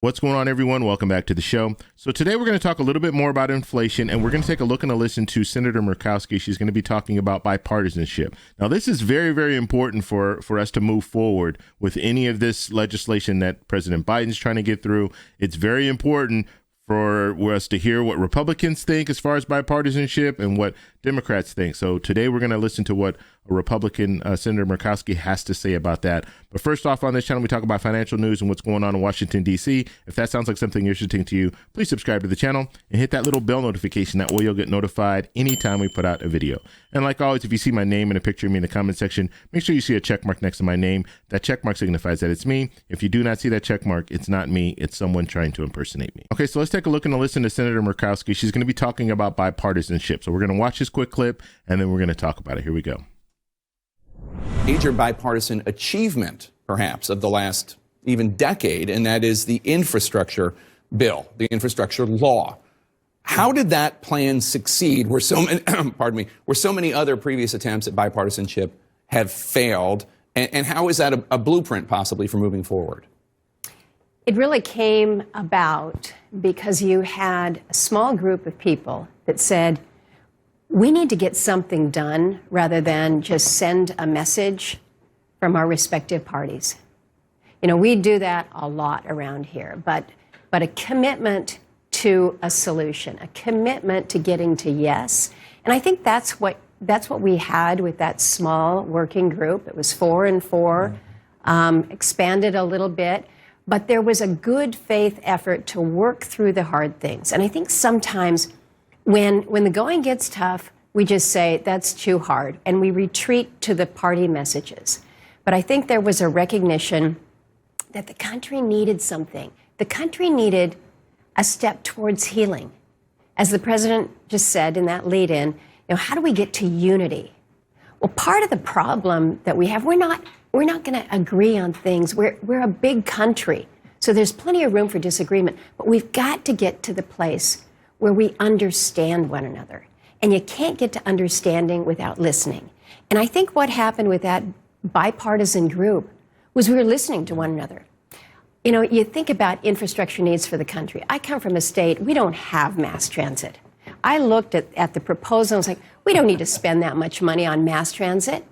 What's going on, everyone? Welcome back to the show. So today we're going to talk a little bit more about inflation, and we're going to take a look and a listen to Senator Murkowski. She's going to be talking about bipartisanship. Now, this is very, very important for us to move forward with any of this legislation that President Biden's trying to get through. It's very important for us to hear what Republicans think as far as bipartisanship and what Democrats think. So today we're going to listen to what a Republican, Senator Murkowski, has to say about that. But first off, on this channel, we talk about financial news and what's going on in Washington, D.C. If that sounds like something interesting to you, please subscribe to the channel and hit that little bell notification. That way you'll get notified anytime we put out a video. And like always, if you see my name and a picture of me in the comment section, make sure you see a check mark next to my name. That check mark signifies that it's me. If you do not see that check mark, it's not me. It's someone trying to impersonate me. Okay, so let's take a look and listen to Senator Murkowski. She's going to be talking about bipartisanship. So we're going to watch this quick clip, and then we're going to talk about it. Here we go. Major bipartisan achievement, perhaps, of the last even decade, and that is the infrastructure bill, the infrastructure law. How did that plan succeed where so many, where so many other previous attempts at bipartisanship have failed, and how is that a blueprint possibly for moving forward? It really came about because you had a small group of people that said, we need to get something done rather than just send a message from our respective parties. You know, we do that a lot around here, but a commitment to a solution, a commitment to getting to yes. And I think that's what we had with that small working group. It was 4 and 4, expanded a little bit, but there was a good faith effort to work through the hard things. And I think sometimes when the going gets tough, we just say, that's too hard, and we retreat to the party messages. But I think there was a recognition that the country needed something. The country needed a step towards healing. As the president just said in that lead-in, you know, how do we get to unity? Well, part of the problem that we have, we're not going to agree on things. We're a big country, so there's plenty of room for disagreement, but we've got to get to the place where we understand one another. And you can't get to understanding without listening. And I think what happened with that bipartisan group was we were listening to one another. You know, you think about infrastructure needs for the country. I come from a state, we don't have mass transit. I looked at the proposal and was like, we don't need to spend that much money on mass transit.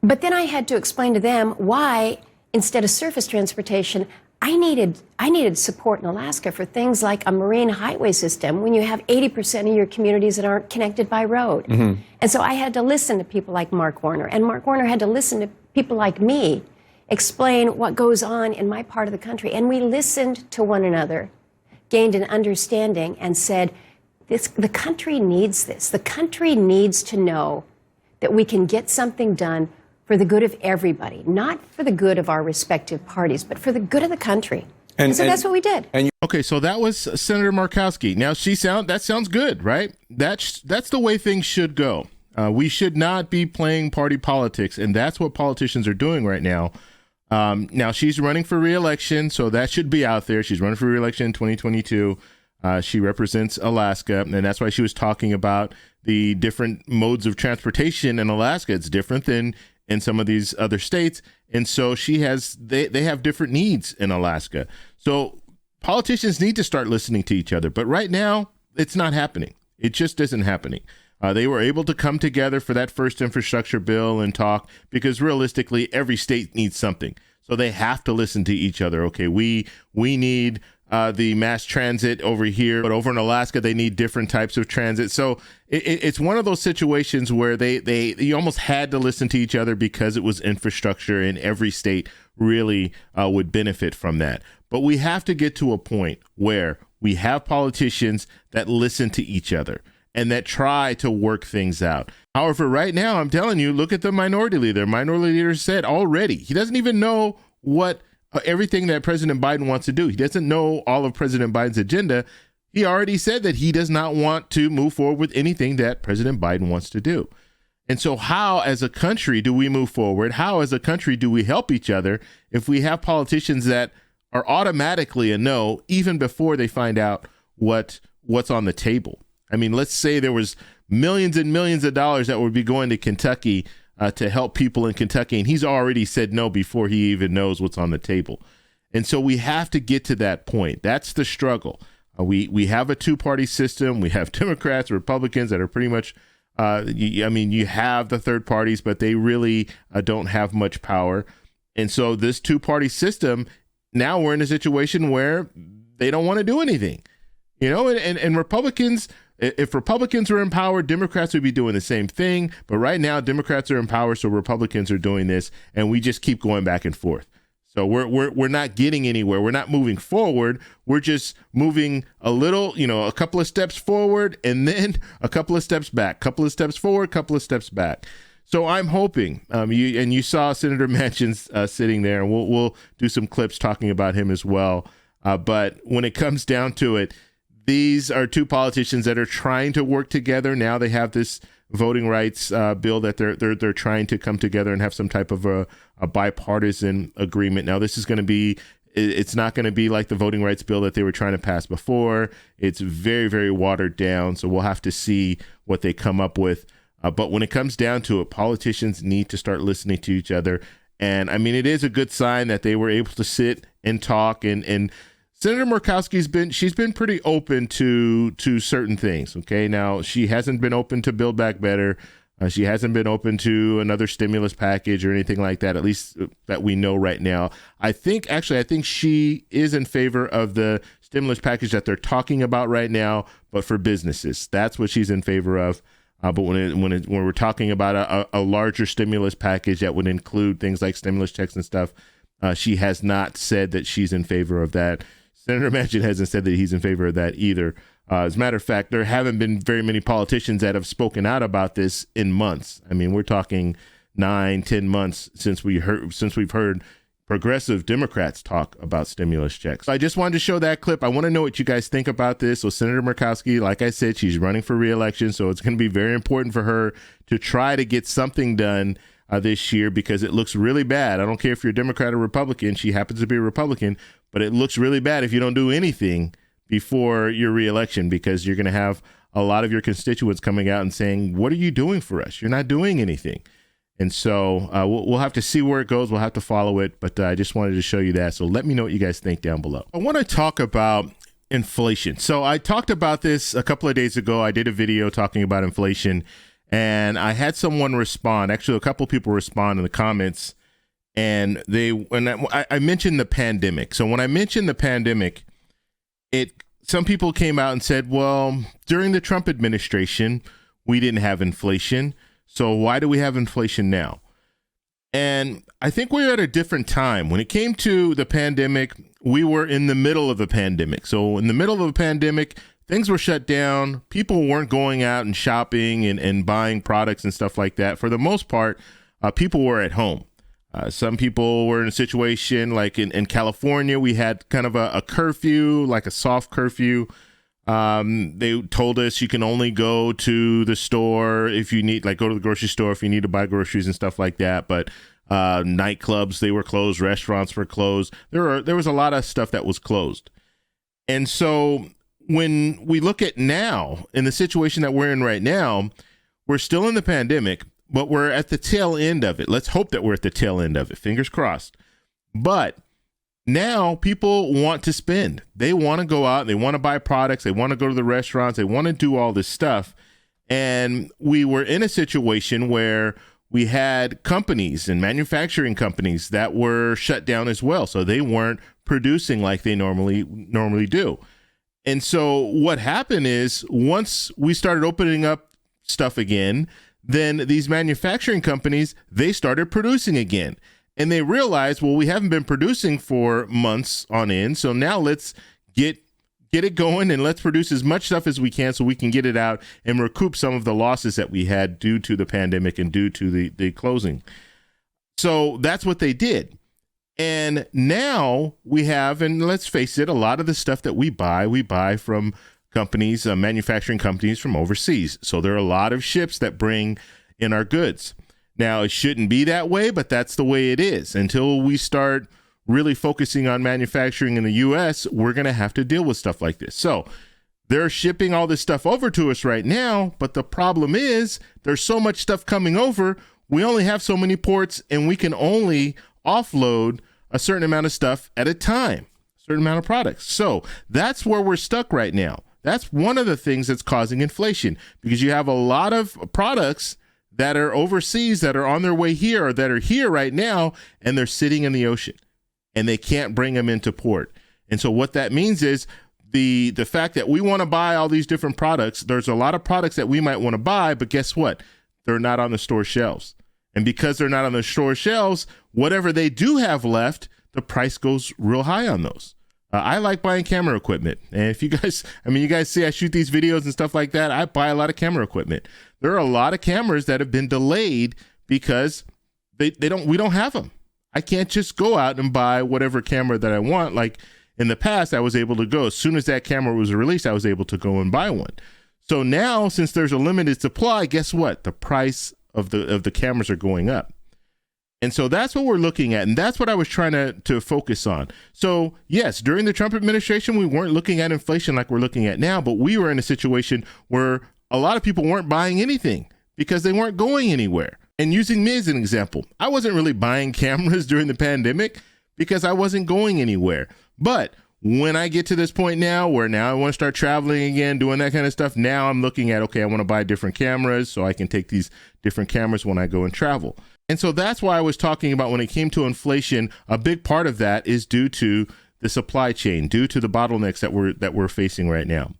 But then I had to explain to them why, instead of surface transportation, I needed support in Alaska for things like a marine highway system when you have 80% of your communities that aren't connected by road. Mm-hmm. And so I had to listen to people like Mark Warner, and Mark Warner had to listen to people like me explain what goes on in my part of the country. And we listened to one another, gained an understanding, and said, the country needs this. The country needs to know that we can get something done for the good of everybody, not for the good of our respective parties, but for the good of the country. And so that's what we did. Okay, so that was Senator Murkowski. Now that sounds good, right? That's the way things should go. We should not be playing party politics, and that's what politicians are doing right now. Now she's running for re-election, so that should be out there. She's running for re-election in 2022. She represents Alaska, and that's why she was talking about the different modes of transportation in Alaska. It's different than in some of these other states. And so they have different needs in Alaska. So politicians need to start listening to each other. But right now, it's not happening. It just isn't happening. They were able to come together for that first infrastructure bill and talk because realistically, every state needs something. So they have to listen to each other. Okay, we need the mass transit over here, but over in Alaska, they need different types of transit. So it's one of those situations where you almost had to listen to each other because it was infrastructure, and every state really would benefit from that. But we have to get to a point where we have politicians that listen to each other and that try to work things out. However, right now, I'm telling you, look at the minority leader. Minority leader said already, he doesn't even know what everything that President Biden wants to do. He doesn't know all of President Biden's agenda. He already said that he does not want to move forward with anything that President Biden wants to do. And so how, as a country, do we move forward? How, as a country, do we help each other if we have politicians that are automatically a no, even before they find out what's on the table? I mean, let's say there was millions and millions of dollars that would be going to Kentucky to help people in Kentucky, and he's already said no before he even knows what's on the table. And so we have to get to that point. That's the struggle. We have a two-party system. We have Democrats, Republicans that are pretty much, you have the third parties, but they really don't have much power. And so this two-party system, now we're in a situation where they don't want to do anything, and Republicans, if Republicans were in power, Democrats would be doing the same thing. But right now, Democrats are in power, so Republicans are doing this, and we just keep going back and forth. So we're not getting anywhere. We're not moving forward. We're just moving a little, a couple of steps forward and then a couple of steps back, couple of steps forward, couple of steps back. So I'm hoping, you saw Senator Manchin sitting there, and we'll do some clips talking about him as well. But when it comes down to it, these are two politicians that are trying to work together. Now they have this voting rights bill that they're trying to come together and have some type of a bipartisan agreement. Now this is going to be, it's not going to be like the voting rights bill that they were trying to pass before. It's very, very watered down. So we'll have to see what they come up with. But when it comes down to it, politicians need to start listening to each other. And I mean, it is a good sign that they were able to sit and talk, and Senator Murkowski's been pretty open to certain things. Okay. Now she hasn't been open to Build Back Better. She hasn't been open to another stimulus package or anything like that, at least that we know right now. I think she is in favor of the stimulus package that they're talking about right now, but for businesses. That's what she's in favor of. But when we're talking about a larger stimulus package that would include things like stimulus checks and stuff, she has not said that she's in favor of that. Senator Manchin hasn't said that he's in favor of that either. As a matter of fact, there haven't been very many politicians that have spoken out about this in months. I mean, we're talking 9-10 months since we've heard progressive Democrats talk about stimulus checks. So I just wanted to show that clip. I want to know what you guys think about this. So Senator Murkowski, like I said, she's running for re-election, so it's going to be very important for her to try to get something done this year, because it looks really bad. I don't care if you're a Democrat or Republican. She happens to be a Republican, but it looks really bad if you don't do anything before your re-election, because you're going to have a lot of your constituents coming out and saying, what are you doing for us? You're not doing anything. And so we'll have to see where it goes. We'll have to follow it. But I just wanted to show you that. So let me know what you guys think down below. I want to talk about inflation. So I talked about this a couple of days ago. I did a video talking about inflation, and I had someone respond. Actually, a couple of people respond in the comments. And I mentioned the pandemic. So when I mentioned the pandemic, some people came out and said, well, during the Trump administration, we didn't have inflation. So why do we have inflation now? And I think we're at a different time. When it came to the pandemic, we were in the middle of a pandemic. So in the middle of a pandemic, things were shut down. People weren't going out and shopping and buying products and stuff like that. For the most part, people were at home. Some people were in a situation like in California, we had kind of a curfew, like a soft curfew. They told us you can only go to the store if you need, like go to the grocery store if you need to buy groceries and stuff like that. But nightclubs, they were closed. Restaurants were closed. There was a lot of stuff that was closed. And so when we look at now, in the situation that we're in right now, we're still in the pandemic, but we're at the tail end of it. Let's hope that we're at the tail end of it. Fingers crossed. But now people want to spend. They want to go out. They want to buy products. They want to go to the restaurants. They want to do all this stuff. And we were in a situation where we had companies and manufacturing companies that were shut down as well. So they weren't producing like they normally do. And so what happened is once we started opening up stuff again, then these manufacturing companies, they started producing again. And they realized, well, we haven't been producing for months on end. So now let's get it going and let's produce as much stuff as we can so we can get it out and recoup some of the losses that we had due to the pandemic and due to the closing. So that's what they did. And now we have, and let's face it, a lot of the stuff that we buy from companies, manufacturing companies from overseas. So there are a lot of ships that bring in our goods. Now, it shouldn't be that way, but that's the way it is. Until we start really focusing on manufacturing in the U.S., we're going to have to deal with stuff like this. So they're shipping all this stuff over to us right now, but the problem is there's so much stuff coming over, we only have so many ports, and we can only offload a certain amount of stuff at a time, a certain amount of products. So that's where we're stuck right now. That's one of the things that's causing inflation, because you have a lot of products that are overseas that are on their way here or that are here right now, and they're sitting in the ocean and they can't bring them into port. And so what that means is the fact that we want to buy all these different products, there's a lot of products that we might want to buy, but guess what? They're not on the store shelves. And because they're not on the store shelves, whatever they do have left, the price goes real high on those. I like buying camera equipment. And if you guys, you guys see I shoot these videos and stuff like that, I buy a lot of camera equipment. There are a lot of cameras that have been delayed because we don't have them. I can't just go out and buy whatever camera that I want. Like in the past, I was able to go, as soon as that camera was released, I was able to go and buy one. So now, since there's a limited supply, guess what? The price of the cameras are going up. And so that's what we're looking at. And that's what I was trying to focus on. So yes, during the Trump administration, we weren't looking at inflation like we're looking at now, but we were in a situation where a lot of people weren't buying anything because they weren't going anywhere. And using me as an example, I wasn't really buying cameras during the pandemic because I wasn't going anywhere. But when I get to this point now where now I want to start traveling again, doing that kind of stuff, now I'm looking at, okay, I want to buy different cameras so I can take these different cameras when I go and travel. And so that's why I was talking about when it came to inflation, a big part of that is due to the supply chain, due to the bottlenecks that we're facing right now.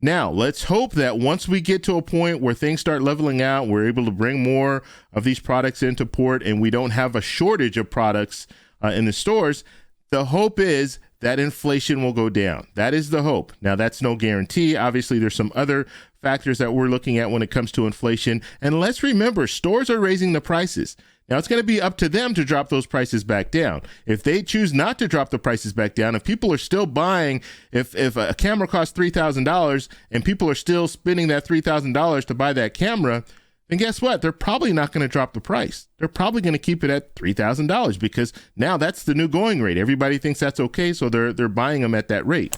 Now, let's hope that once we get to a point where things start leveling out, we're able to bring more of these products into port and we don't have a shortage of products in the stores. The hope is that inflation will go down. That is the hope. Now, that's no guarantee. Obviously, there's some other factors that we're looking at when it comes to inflation. And let's remember, stores are raising the prices. Now, it's going to be up to them to drop those prices back down. If they choose not to drop the prices back down, if people are still buying, if a camera costs $3,000 and people are still spending that $3,000 to buy that camera, then guess what? They're probably not going to drop the price. They're probably going to keep it at $3,000 because now that's the new going rate. Everybody thinks that's okay, so they're buying them at that rate.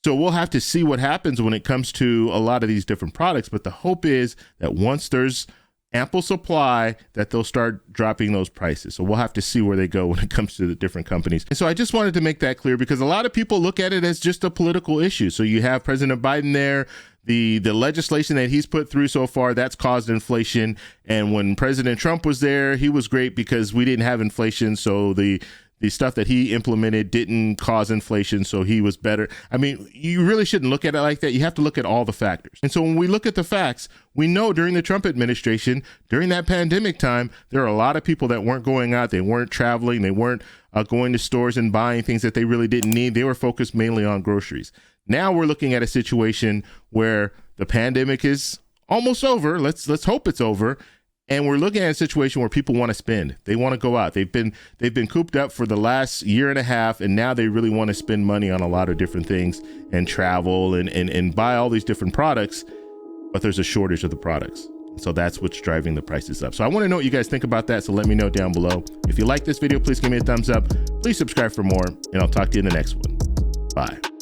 So we'll have to see what happens when it comes to a lot of these different products. But the hope is that once there's ample supply, that they'll start dropping those prices. So we'll have to see where they go when it comes to the different companies. And so I just wanted to make that clear because a lot of people look at it as just a political issue. So you have President Biden there, the legislation that he's put through so far, that's caused inflation. And when President Trump was there, he was great because we didn't have inflation. So the stuff that he implemented didn't cause inflation, so he was better. I mean, you really shouldn't look at it like that. You have to look at all the factors. And so when we look at the facts, we know during the Trump administration, during that pandemic time, there are a lot of people that weren't going out, they weren't traveling, they weren't going to stores and buying things that they really didn't need. They were focused mainly on groceries. Now we're looking at a situation where the pandemic is almost over. Let's hope it's over. And we're looking at a situation where people want to spend. They want to go out. They've been cooped up for the last year and a half, and now they really want to spend money on a lot of different things and travel and buy all these different products, but there's a shortage of the products. So that's what's driving the prices up. So I want to know what you guys think about that, so let me know down below. If you like this video, please give me a thumbs up. Please subscribe for more, and I'll talk to you in the next one. Bye.